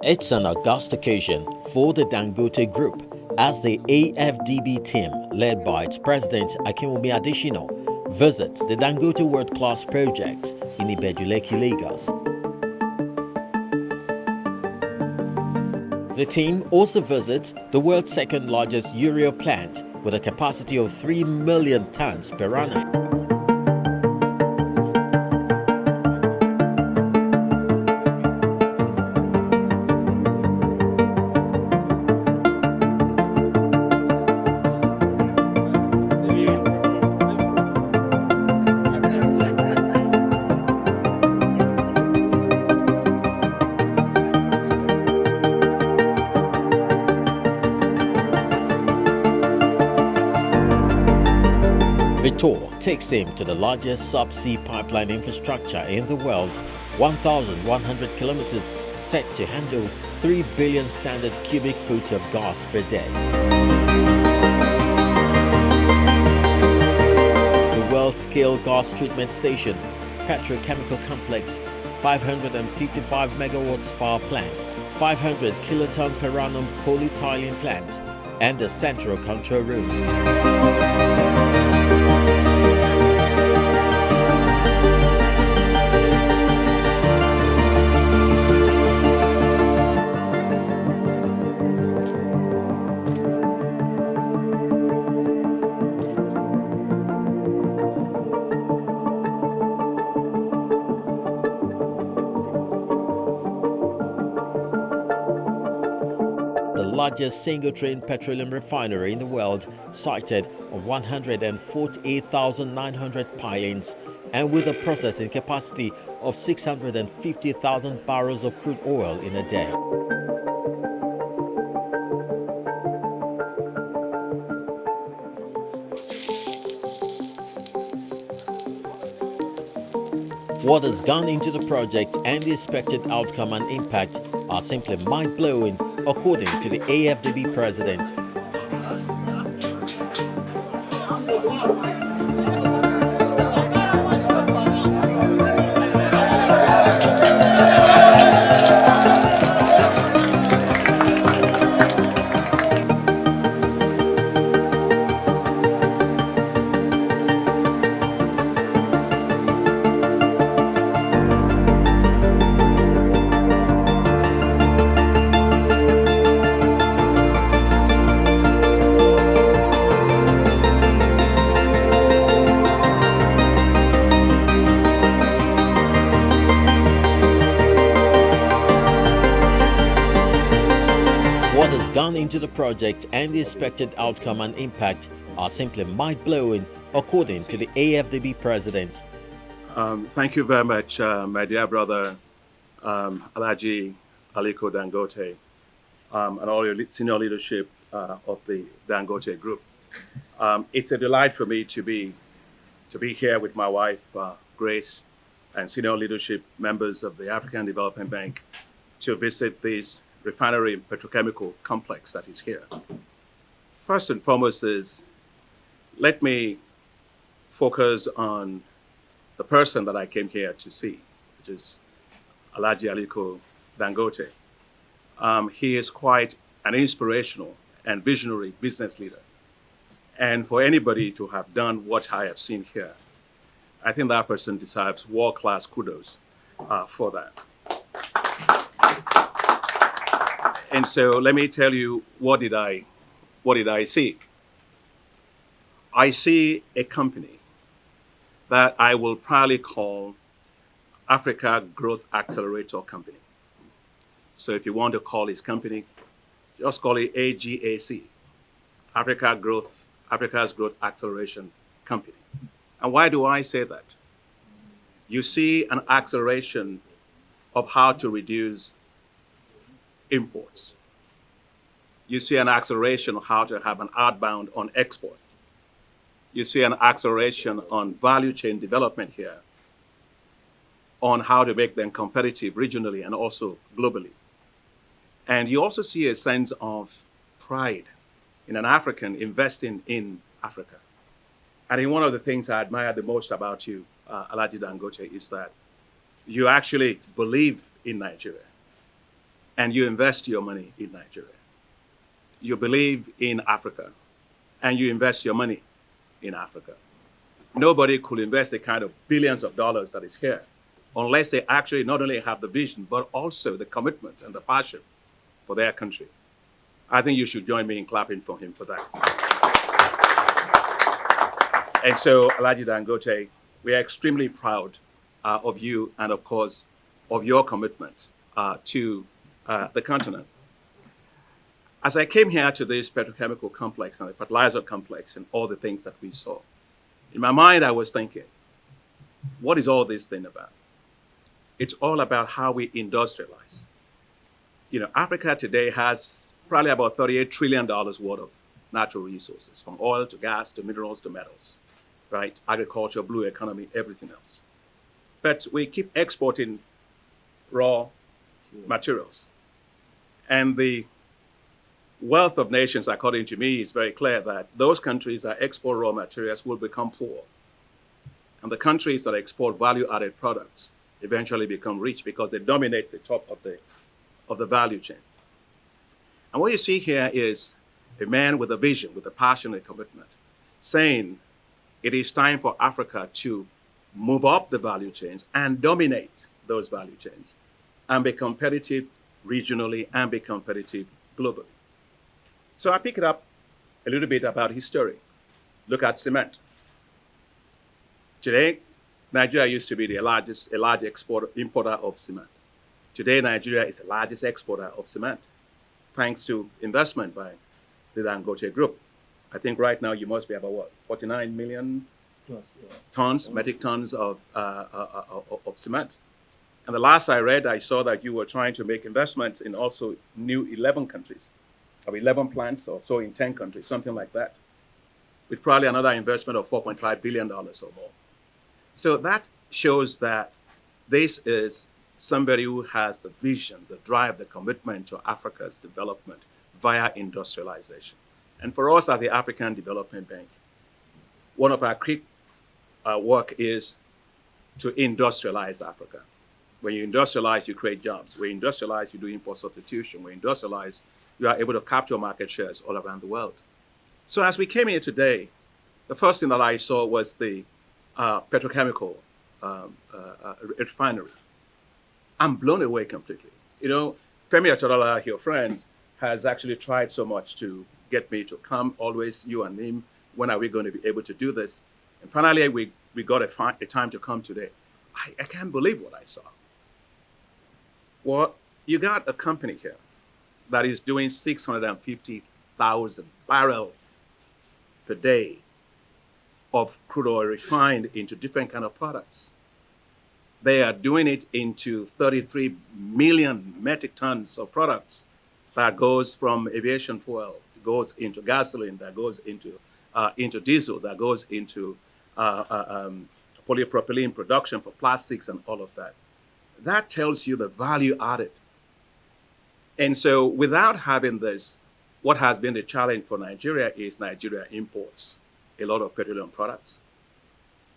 It's an august occasion for the Dangote Group as the AFDB team, led by its president Akinwumi Adesina, visits the Dangote World Class Project in Ibejuleki, Lagos. The team also visits the world's second largest urea plant with a capacity of 3 million tons per annum. The tour takes him to the largest subsea pipeline infrastructure in the world, 1,100 kilometers, set to handle 3 billion standard cubic foot of gas per day. The world-scale gas treatment station, petrochemical complex, 555 megawatts power plant, 500 kiloton per annum polyethylene plant, and the central control room. The largest single-train petroleum refinery in the world, sited on 148,900 pilings and with a processing capacity of 650,000 barrels of crude oil in a day. What has gone into the project and the expected outcome and impact are simply mind-blowing, according to the AFDB president. What has gone into the project and the expected outcome and impact are simply mind-blowing, according to the AFDB president. Thank you very much, my dear brother, Alhaji Aliko Dangote, and all your senior leadership of the Dangote Group. It's a delight for me to be here with my wife, Grace, and senior leadership members of the African Development Bank to visit this refinery and petrochemical complex that is here. First and foremost let me focus on the person that I came here to see, which is Alhaji Aliko Dangote. He is quite an inspirational and visionary business leader. And for anybody to have done what I have seen here, I think that person deserves world-class kudos for that. And so let me tell you, what did I see? I see a company that I will proudly call Africa Growth Accelerator Company. So if you want to call his company, just call it AGAC, Africa's Growth Acceleration Company. And why do I say that? You see an acceleration of how to reduce imports. You see an acceleration of how to have an outbound on export. You see an acceleration on value chain development here, on how to make them competitive regionally and also globally. And you also see a sense of pride in an African investing in Africa. I think one of the things I admire the most about you, Alhaji Dangote, is that you actually believe in Nigeria. and you invest your money in Nigeria. You believe in Africa, and you invest your money in Africa. Nobody could invest the kind of billions of dollars that is here unless they actually not only have the vision, but also the commitment and the passion for their country. I think you should join me in clapping for him for that. And so, Alhaji Dangote, we are extremely proud of you and, of course, of your commitment to the continent. As I came here to this petrochemical complex and the fertilizer complex and all the things that we saw, in my mind I was thinking, what is all this thing about? It's all about how we industrialize. You know, Africa today has probably about $38 trillion worth of natural resources, from oil to gas to minerals to metals, right? Agriculture, blue economy, everything else. But we keep exporting raw materials. And the wealth of nations, according to me, is very clear that those countries that export raw materials will become poor. And the countries that export value-added products eventually become rich because they dominate the top of the value chain. And what you see here is a man with a vision, with a passion and commitment, saying it is time for Africa to move up the value chains and dominate those value chains and be competitive regionally and be competitive globally. So I pick it up a little bit about history. Look at cement. Today, Nigeria used to be a large importer of cement. Today, Nigeria is the largest exporter of cement, thanks to investment by the Dangote Group. I think right now you must be about what, 49 million plus, tons, metric tons of cement. And the last I read, I saw that you were trying to make investments in also new 11 countries, or 11 plants or so in 10 countries, something like that, with probably another investment of $4.5 billion or more. So that shows that this is somebody who has the vision, the drive, the commitment to Africa's development via industrialization. And for us at the African Development Bank, one of our key work is to industrialize Africa. When you industrialize, you create jobs. When you industrialize, you do import substitution. When you industrialize, you are able to capture market shares all around the world. So as we came here today, the first thing that I saw was the petrochemical refinery. I'm blown away completely. You know, Femi Achadala, your friend, has actually tried so much to get me to come, always, you and him, when are we going to be able to do this? And finally, we got a time to come today. I can't believe what I saw. Well, you got a company here that is doing 650,000 barrels per day of crude oil refined into different kind of products. They are doing it into 33 million metric tons of products that goes from aviation fuel, goes into gasoline, that goes into diesel, that goes into polypropylene production for plastics and all of that. That tells you the value added. And so without having this, what has been the challenge for Nigeria is Nigeria imports a lot of petroleum products.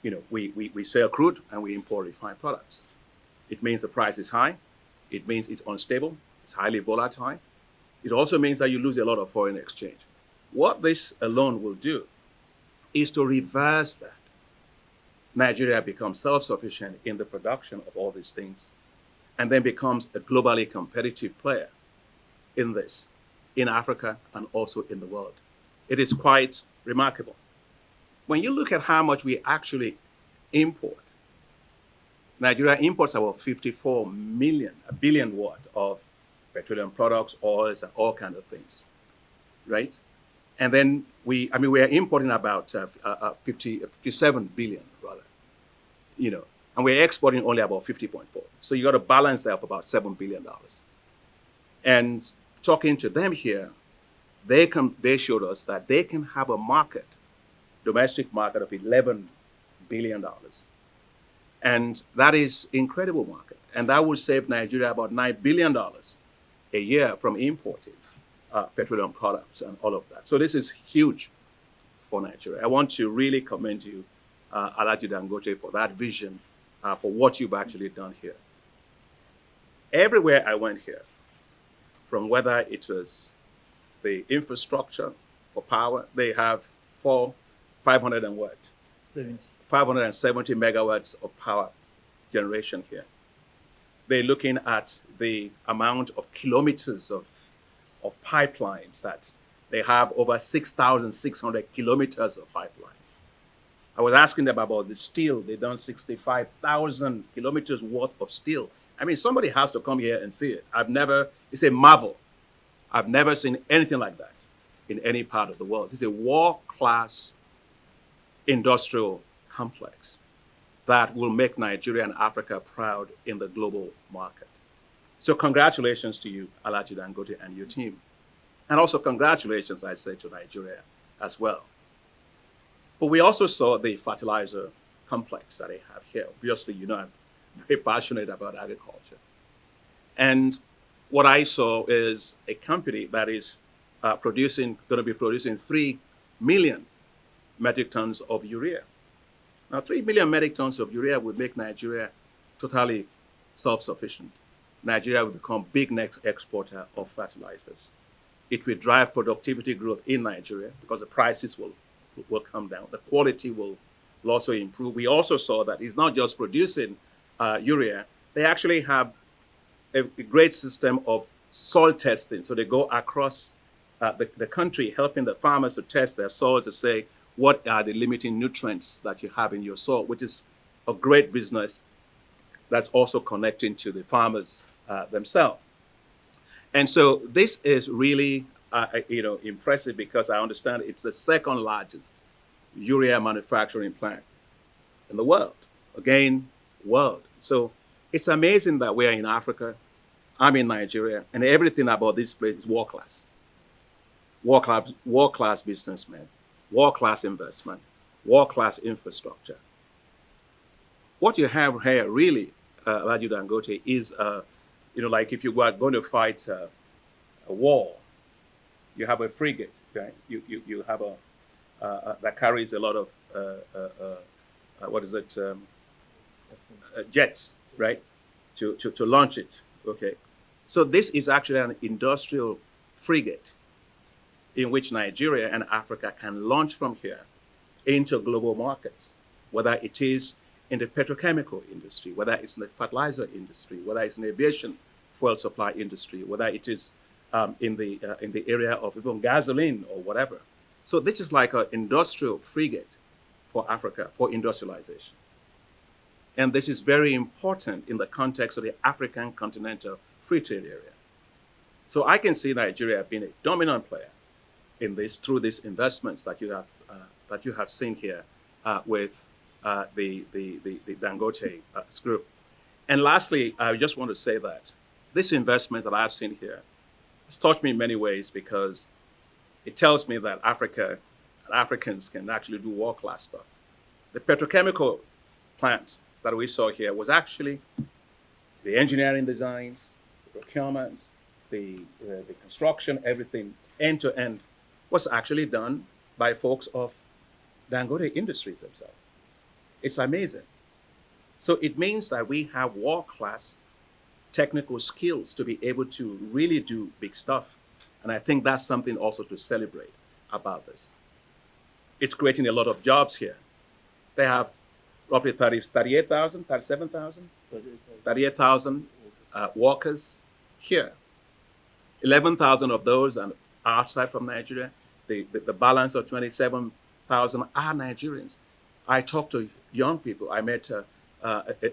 You know, we sell crude and we import refined products. It means the price is high. It means it's unstable. It's highly volatile. It also means that you lose a lot of foreign exchange. What this alone will do is to reverse that. Nigeria becomes self-sufficient in the production of all these things and then becomes a globally competitive player in this, in Africa and also in the world. It is quite remarkable. When you look at how much we actually import, Nigeria imports about 54 billion worth of petroleum products, oils, and all kinds of things, right? And then we are importing about 57 billion, rather, you know, and we're exporting only about 50.4. So you got a balance there of about $7 billion. And talking to them here, they showed us that they can have a market, domestic market of $11 billion. And that is incredible market. And that will save Nigeria about $9 billion a year from importing petroleum products and all of that. So this is huge for Nigeria. I want to really commend you, Alhaji Dangote, for that vision, for what you've actually done here. Everywhere I went here, from whether it was the infrastructure for power. They have 500 and what? 70. 570 megawatts of power generation here. They're looking at the amount of kilometers of pipelines that they have, over 6,600 kilometers of pipelines. I was asking them about the steel. They've done 65,000 kilometers worth of steel. I mean, somebody has to come here and see it. It's a marvel. I've never seen anything like that in any part of the world. It's a world-class industrial complex that will make Nigeria and Africa proud in the global market. So congratulations to you, Alhaji Dangote, and your team. And also congratulations, I say, to Nigeria as well. But we also saw the fertilizer complex that they have here. Obviously, you know, I'm very passionate about agriculture. And what I saw is a company that is going to be producing 3 million metric tons of urea. Now, 3 million metric tons of urea would make Nigeria totally self-sufficient. Nigeria will become big next exporter of fertilizers. It will drive productivity growth in Nigeria because the prices will come down. The quality will also improve. We also saw that it's not just producing urea. They actually have a great system of soil testing. So they go across the country, helping the farmers to test their soils to say, what are the limiting nutrients that you have in your soil, which is a great business that's also connecting to the farmers themselves. And so this is really impressive because I understand it's the second largest urea manufacturing plant in the world. Again, world. So it's amazing that we're in Africa, I'm in Nigeria, and everything about this place is world-class. World-class businessmen, world-class investment, world-class infrastructure. What you have here really, Alhaji Dangote, is, like if you were going to fight a war, you have a frigate, right? You have that carries a lot of, jets, right? To launch it, okay? So this is actually an industrial frigate in which Nigeria and Africa can launch from here into global markets, whether it is in the petrochemical industry, whether it's in the fertilizer industry, whether it's in the aviation fuel supply industry, whether it is in the area of even gasoline or whatever. So this is like an industrial frigate for Africa, for industrialization. And this is very important in the context of the African continental free trade area. So I can see Nigeria being a dominant player in this through these investments that you have seen here with the Dangote group. And lastly, I just want to say that this investment that I've seen here has touched me in many ways because it tells me that Africa and Africans can actually do world-class stuff. The petrochemical plant that we saw here was actually the engineering designs, the procurement, the construction, everything end to end was actually done by folks of Dangote Industries themselves. It's amazing. So it means that we have world-class technical skills to be able to really do big stuff. And I think that's something also to celebrate about this. It's creating a lot of jobs here. They have roughly 38,000, 37,000, 38,000 workers here. 11,000 of those are outside from Nigeria. The balance of 27,000 are Nigerians. I talked to young people. I met a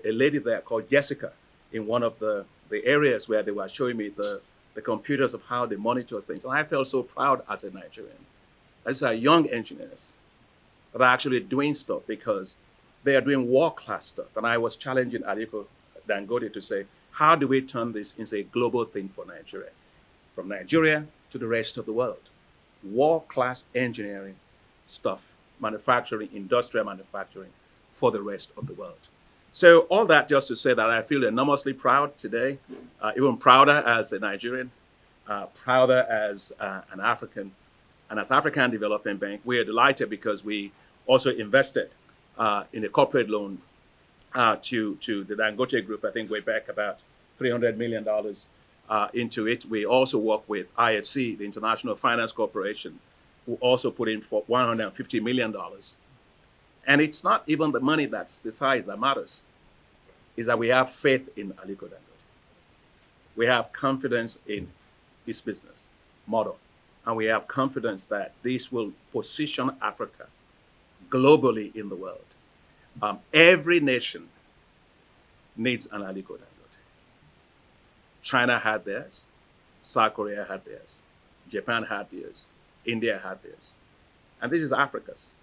lady there called Jessica in one of the areas where they were showing me the computers of how they monitor things. And I felt so proud as a Nigerian. These are young engineers that are actually doing stuff because they are doing world-class stuff. And I was challenging Aliko Dangote to say, how do we turn this into a global thing for Nigeria? From Nigeria to the rest of the world. World-class engineering stuff, manufacturing, industrial manufacturing for the rest of the world. So all that just to say that I feel enormously proud today, even prouder as a Nigerian, prouder as an African. And as African Development Bank, we are delighted because we also invested in a corporate loan to the Dangote Group, I think way back about $300 million into it. We also work with IFC, the International Finance Corporation, who also put in for $150 million. And it's not even the money that's the size that matters, is that we have faith in Aliko Dangote. We have confidence in his business model. And we have confidence that this will position Africa globally in the world. Every nation needs an Aliko Dangote. China had theirs, South Korea had theirs, Japan had theirs, India had theirs. And this is Africa's.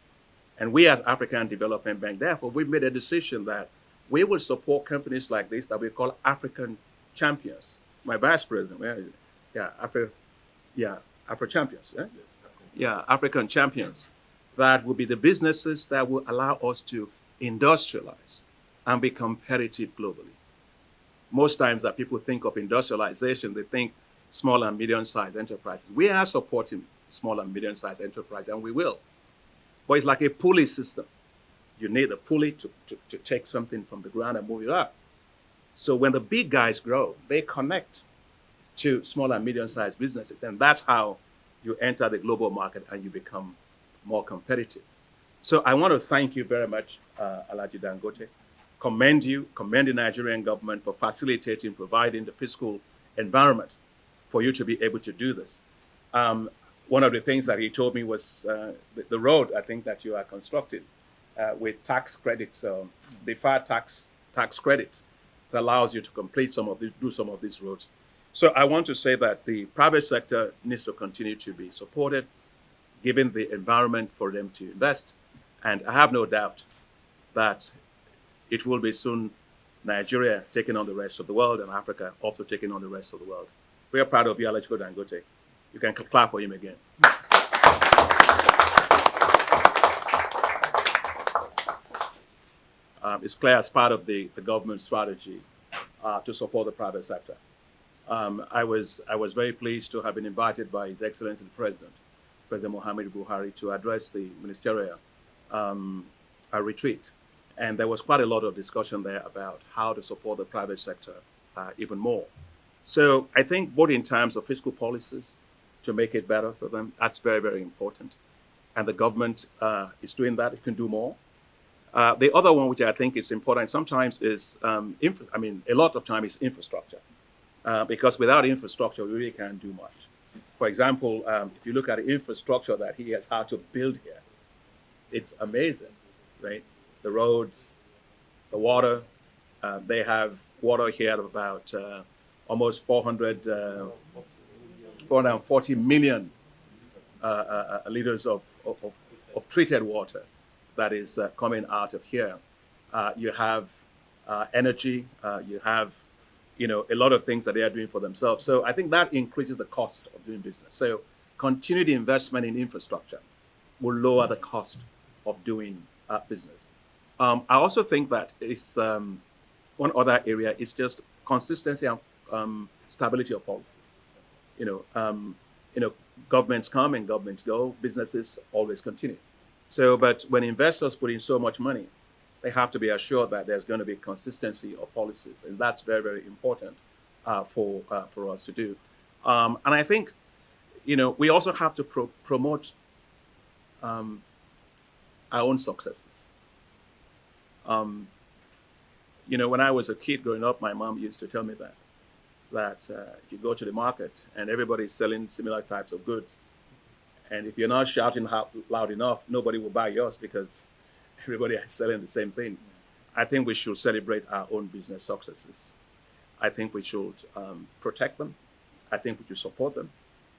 And we as African Development Bank, therefore, we made a decision that we will support companies like this that we call African champions. My vice president, where is it? Afro champions. African champions. That will be the businesses that will allow us to industrialize and be competitive globally. Most times that people think of industrialization, they think small and medium-sized enterprises. We are supporting small and medium-sized enterprises, and we will. But it's like a pulley system. You need a pulley to take something from the ground and move it up. So when the big guys grow, they connect to small and medium-sized businesses, and that's how you enter the global market and you become more competitive. So I want to thank you very much, Alhaji Dangote. Commend the Nigerian government for facilitating, providing the fiscal environment for you to be able to do this. One of the things that he told me was the road, I think, that you are constructing with tax credits, deferred tax credits that allows you to complete do some of these roads. So I want to say that the private sector needs to continue to be supported, given the environment for them to invest. And I have no doubt that it will be soon Nigeria taking on the rest of the world and Africa also taking on the rest of the world. We are proud of you, Aliko Dangote. You can clap for him again. It's clear as part of the government strategy to support the private sector. I was very pleased to have been invited by His Excellency the President Muhammadu Buhari, to address the ministerial retreat. And there was quite a lot of discussion there about how to support the private sector even more. So I think both in terms of fiscal policies to make it better for them, that's very, very important. And the government is doing that. It can do more. The other one, which I think is important sometimes, is, a lot of time is infrastructure. Because without infrastructure, we really can't do much. For example, if you look at the infrastructure that he has had to build here, it's amazing, right? The roads, the water. They have water here of about almost 440 million liters of treated water that is coming out of here. You have energy. You have a lot of things that they are doing for themselves. So I think that increases the cost of doing business. So continued investment in infrastructure will lower the cost of doing business. I also think that it's one other area is just consistency and stability of policies. Governments come and governments go. Businesses always continue. So, but when investors put in so much money, they have to be assured that there's going to be consistency of policies, and that's very, very important for us to do. And I think, we also have to promote our own successes. When I was a kid growing up, my mom used to tell me that if you go to the market and everybody's selling similar types of goods, and if you're not shouting loud enough, nobody will buy yours because everybody is selling the same thing. I think we should celebrate our own business successes. I think we should protect them. I think we should support them.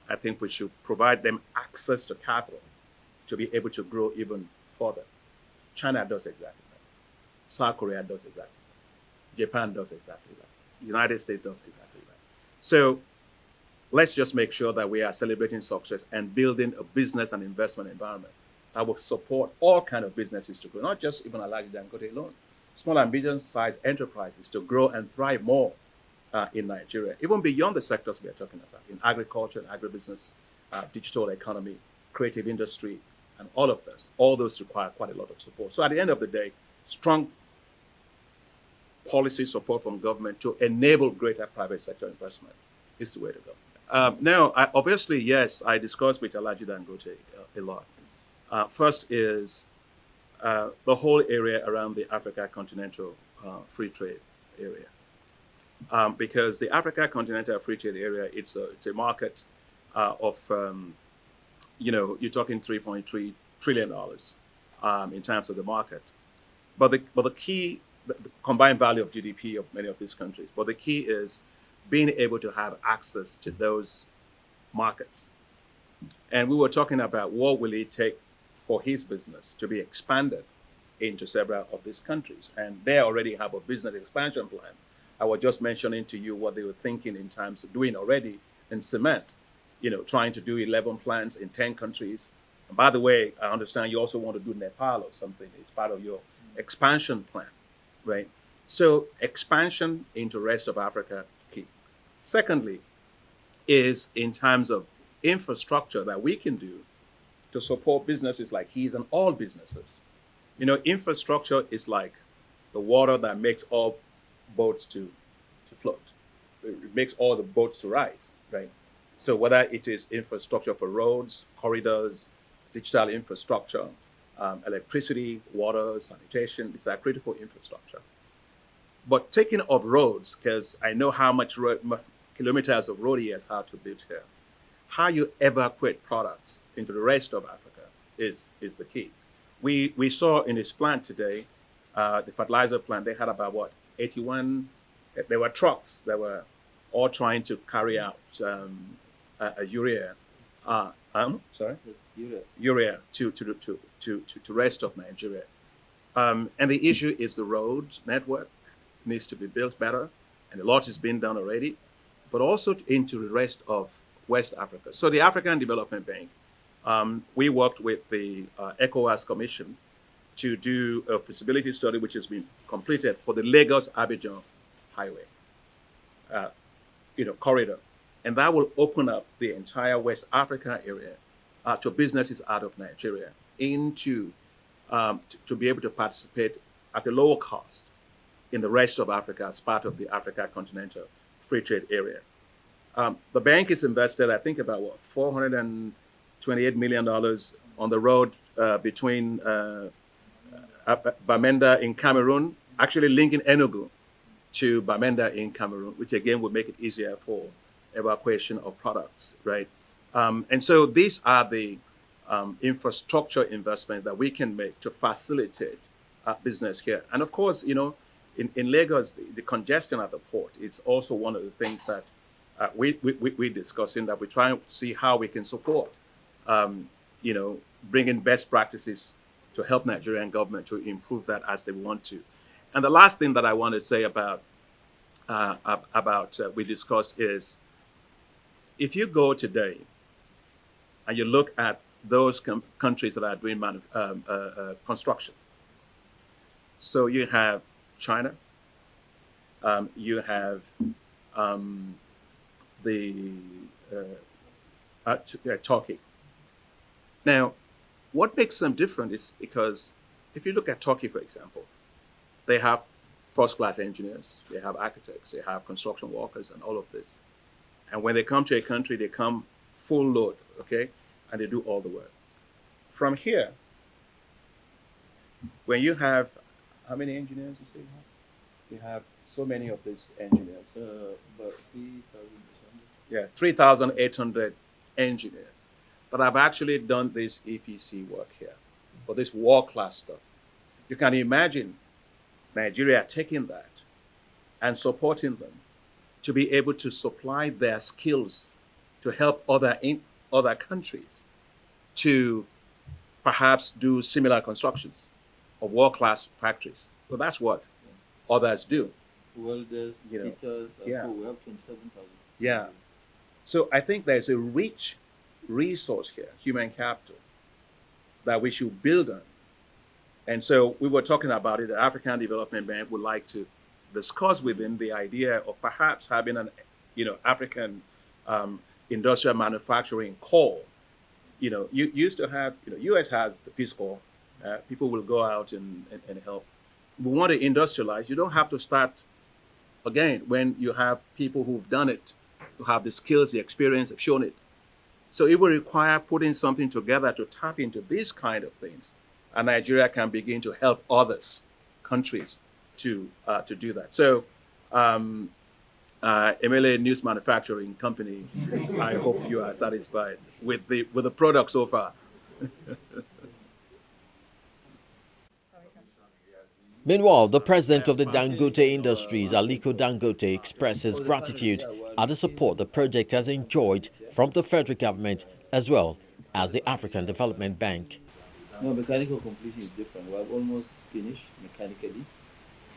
I think we should provide them access to capital to be able to grow even further. China does exactly that. South Korea does exactly that. Japan does exactly that. The United States does exactly that. So let's just make sure that we are celebrating success and building a business and investment environment that will support all kinds of businesses to grow, not just even Alhaji Dangote alone. Small and medium-sized enterprises to grow and thrive more in Nigeria, even beyond the sectors we are talking about, in agriculture, agribusiness, digital economy, creative industry, and all of this. All those require quite a lot of support. So at the end of the day, strong policy support from government to enable greater private sector investment is the way to go. Now, obviously, yes, I discussed with Alhaji Dangote a lot. First is the whole area around the Africa continental free trade area. Because the Africa continental free trade area, it's a market of, you're talking $3.3 trillion in terms of the market. But the key, the combined value of GDP of many of these countries, but the key is being able to have access to those markets. And we were talking about what will it take for his business to be expanded into several of these countries. And they already have a business expansion plan. I was just mentioning to you what they were thinking in terms of doing already in cement, trying to do 11 plants in 10 countries. And by the way, I understand you also want to do Nepal or something. It's part of your expansion plan, right? So expansion into the rest of Africa, key. Secondly, is in terms of infrastructure that we can do to support businesses like his and all businesses. Infrastructure is like the water that makes all boats to float. It makes all the boats to rise, right? So whether it is infrastructure for roads, corridors, digital infrastructure, electricity, water, sanitation, these are critical infrastructure. But taking of roads, because I know how much kilometers of road he has had to build here, how you evacuate products into the rest of Africa is the key. We saw in his plant today, the fertilizer plant, they had about 81, there were trucks that were all trying to carry out a urea, sorry? Urea to rest of Nigeria. And the issue is the road network needs to be built better, and a lot is being done already, but also into the rest of West Africa. So the African Development Bank, we worked with the ECOWAS Commission to do a feasibility study which has been completed for the Lagos-Abidjan highway, corridor. And that will open up the entire West Africa area to businesses out of Nigeria into to be able to participate at a lower cost in the rest of Africa as part of the Africa Continental Free Trade Area. The bank is invested, I think, about $428 million on the road between Bamenda in Cameroon, actually linking Enugu to Bamenda in Cameroon, which again would make it easier for evacuation of products, right? And so these are the infrastructure investments that we can make to facilitate business here. And of course, in Lagos, the congestion at the port is also one of the things that we're discussing, that we try to see how we can support, bringing best practices to help Nigerian government to improve that as they want to. And the last thing that I want to say about we discussed is, if you go today and you look at those countries that are doing construction, so you have China, you have Turkey. Now, what makes them different is because if you look at Turkey, for example, they have first-class engineers, they have architects, they have construction workers, and all of this. And when they come to a country, they come full load, okay? And they do all the work. From here, when you have, how many engineers you say you have? You have so many of these engineers. About 3,800. Yeah, 3,800 engineers that have actually done this EPC work here, for this world-class stuff. You can imagine Nigeria taking that and supporting them to be able to supply their skills to help other countries to perhaps do similar constructions of world-class factories. So that's what others do. Welders, fitters, we have 27,000. Yeah. So I think there's a rich resource here, human capital, that we should build on. And so we were talking about it. The African Development Bank would like to discuss within the idea of perhaps having an, African industrial manufacturing core. You used to have, U.S. has the Peace Corps. People will go out and help. We want to industrialize. You don't have to start again when you have people who've done it who have the skills, the experience, have shown it. So it will require putting something together to tap into these kind of things, and Nigeria can begin to help others, countries, to do that. So, MLA News Manufacturing Company, I hope you are satisfied with the product so far. Meanwhile, the president of the Dangote Industries, Aliko Dangote, expresses gratitude at the support the project has enjoyed from the federal government as well as the African Development Bank. No, mechanical completion is different. We have almost finished mechanically,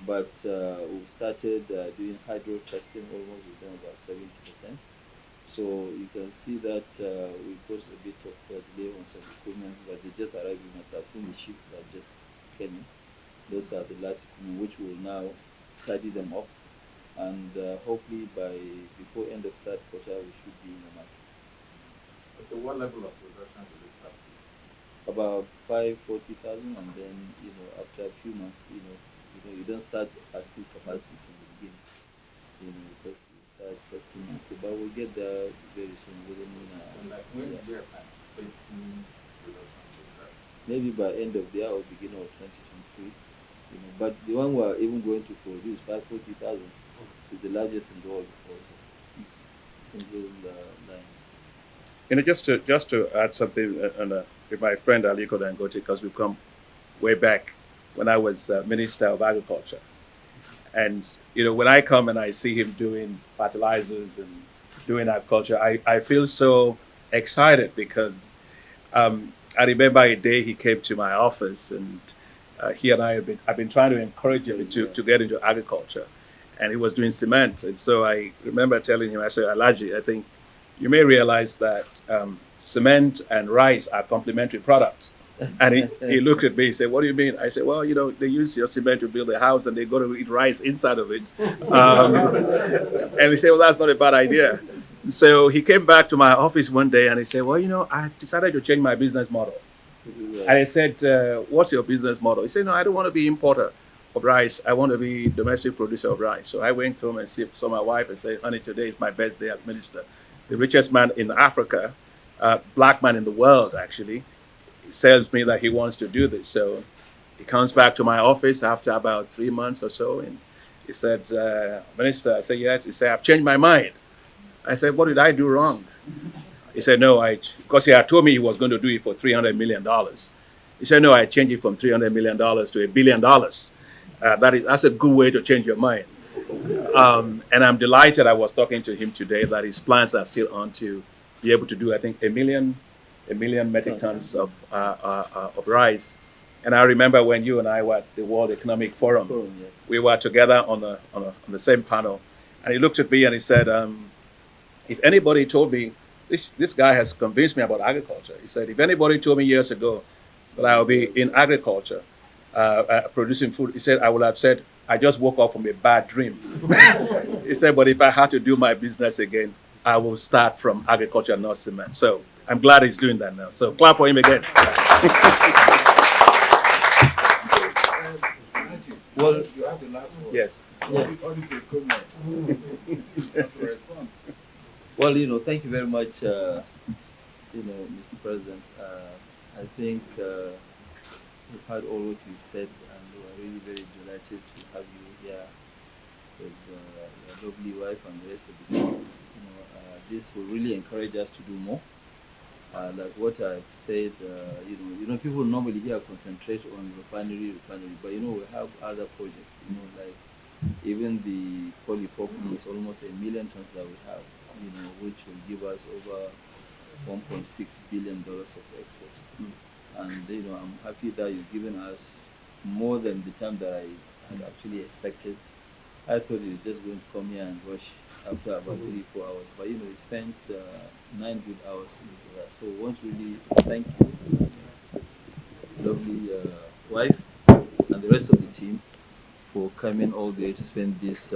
but we've started doing hydro testing. Almost we've done about 70%. So you can see that we caused a bit of delay on some equipment, but they just arrived. You must have seen the ship that just came in. Those are the last equipment which will now tidy them up, and hopefully before end of third quarter we should be in the market. Okay, what level of production will it start? About 540,000, and then after a few months, you don't start at full capacity from the beginning, because you start testing, but we'll get there very soon. And like when do you expecting production to start? Maybe by end of the year or beginning of 2023. But the one we are even going to produce 540,000 is the largest in the world also. Single line. Just to add something with my friend Aliko Dangote, because we've come way back when I was Minister of Agriculture. And, when I come and I see him doing fertilizers and doing agriculture, I feel so excited because I remember a day he came to my office, and he and I've been trying to encourage him to get into agriculture. And he was doing cement. And so I remember telling him, I said, Alaji, I think you may realize that cement and rice are complementary products. And he looked at me, he said, what do you mean? I said, well, they use your cement to build a house and they go to eat rice inside of it. And he said, well, that's not a bad idea. So he came back to my office one day and he said, well, I decided to change my business model. And I said, what's your business model? He said, no, I don't want to be importer of rice. I want to be domestic producer of rice. So I went home and saw my wife and said, honey, today is my best day as minister. The richest man in Africa, black man in the world, actually, tells me that he wants to do this. So he comes back to my office after about 3 months or so, and he said, Minister, I said, yes. He said, I've changed my mind. I said, what did I do wrong? He said, no, because he had told me he was going to do it for $300 million. He said, no, I changed it from $300 million to $1 billion. That's a good way to change your mind. And I'm delighted I was talking to him today that his plans are still on to be able to do, I think, a million metric tons of rice. And I remember when you and I were at the World Economic Forum, Yes. we were together on the same panel. And he looked at me and he said, if anybody told me, this guy has convinced me about agriculture. He said, if anybody told me years ago that I would be in agriculture, producing food, he said, I would have said, I just woke up from a bad dream. He said, but if I had to do my business again, I will start from agriculture, not cement. So I'm glad he's doing that now. So clap for him again. Well, you have the last word. Yes. Yes. All these equipment. Not to respond. Well, thank you very much, Mr. President. I think we've heard all what you've said, and we are really very delighted to have you here with your lovely wife and the rest of the team. This will really encourage us to do more. Like what I've said, people normally here concentrate on refinery, but we have other projects. Like even the polypropylene is almost 1 million tons that we have, which will give us over $1.6 billion of export. And I'm happy that you've given us more than the time that I had actually expected. I thought you were just going to come here and rush after about 3-4 hours, but you spent 9 good hours with us. So I want to really thank you, lovely wife, and the rest of the team for coming all the way to spend this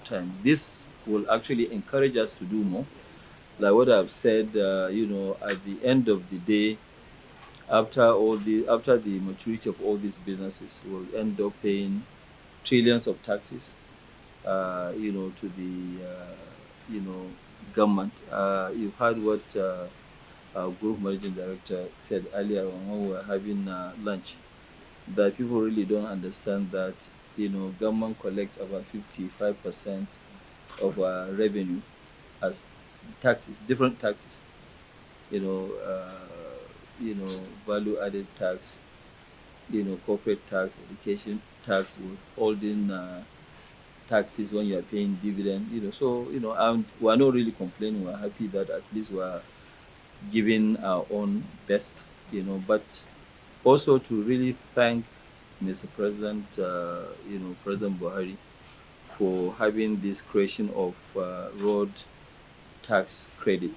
time. This will actually encourage us to do more. Like what I've said, at the end of the day, after the maturity of all these businesses, we'll end up paying trillions of taxes, to the government. You've heard what our group managing director said earlier when we were having lunch, that people really don't understand that, government collects about 55% of our revenue as taxes, different taxes, you know, value added tax, corporate tax, education tax, withholding taxes when you are paying dividend, so, and we're not really complaining. We're happy that at least we're giving our own best, but also to really thank Mr. President, President Buhari, for having this creation of road tax credit.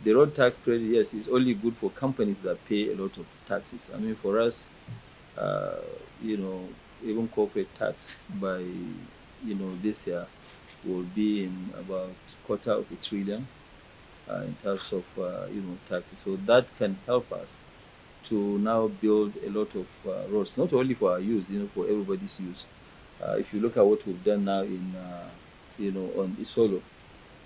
The road tax credit, yes, is only good for companies that pay a lot of taxes. I mean, for us, uh, even corporate tax by, this year will be in about $250 billion in terms of, taxes. So that can help us to now build a lot of roads, not only for our use, for everybody's use. If you look at what we've done now in, on Isolo.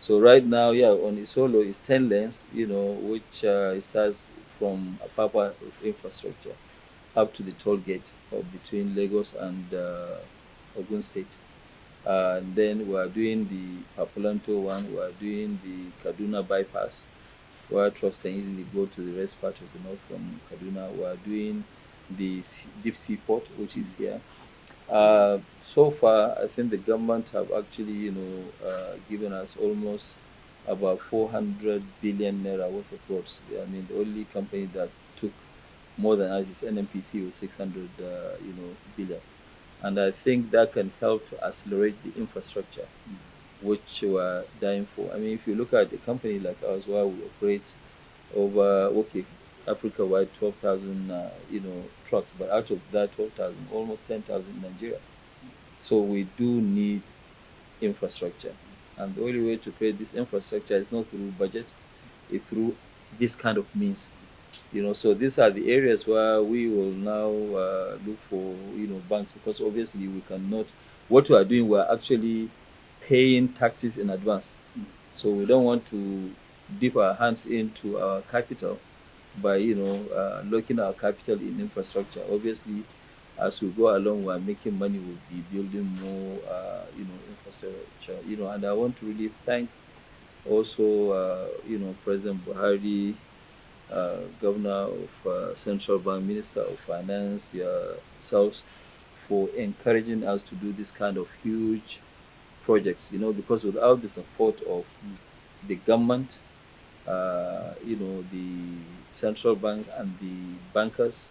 So right now, on Isolo is 10 lanes, which it starts from Apapa infrastructure up to the toll gate between Lagos and Ogun State. And then we are doing the Papulanto one, we are doing the Kaduna bypass, where trucks can easily go to the rest part of the north from Kaduna. We are doing the deep sea port, which is here. So far, I think the government have actually, given us almost about 400 billion naira worth of roads. I mean, the only company that took more than us is NNPC with 600, billion. And I think that can help to accelerate the infrastructure, which we're dying for. I mean, if you look at a company like ours, where we operate over, Africa-wide 12,000, trucks, but out of that 12,000, almost 10,000 in Nigeria. So we do need infrastructure. And the only way to create this infrastructure is not through budget, it's through this kind of means. So these are the areas where we will now look for, banks, because obviously we cannot, what we are doing, we're actually paying taxes in advance. So we don't want to dip our hands into our capital by, locking our capital in infrastructure. Obviously, as we go along, we're making money, we'll be building more, infrastructure, and I want to really thank also, President Buhari, Governor of Central Bank, Minister of Finance, yourselves, for encouraging us to do this kind of huge projects, because without the support of the government, the central bank and the bankers,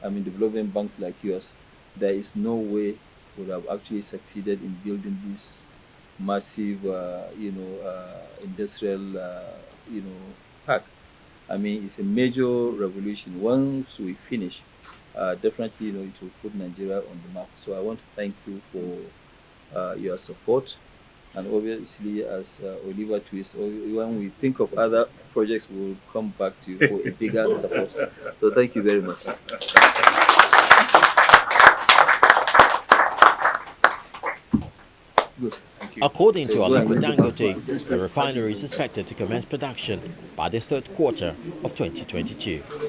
development banks like yours, there is no way we would have actually succeeded in building this massive, industrial, park. I mean, it's a major revolution. Once we finish, definitely, it will put Nigeria on the map. So I want to thank you for your support. And obviously, as Oliver Twist, when we think of other projects, we'll come back to you for a bigger support. So thank you very much. Good. Thank you. According to So go and Aliko make the Dangote, point. the refinery is expected to commence production by the third quarter of 2022.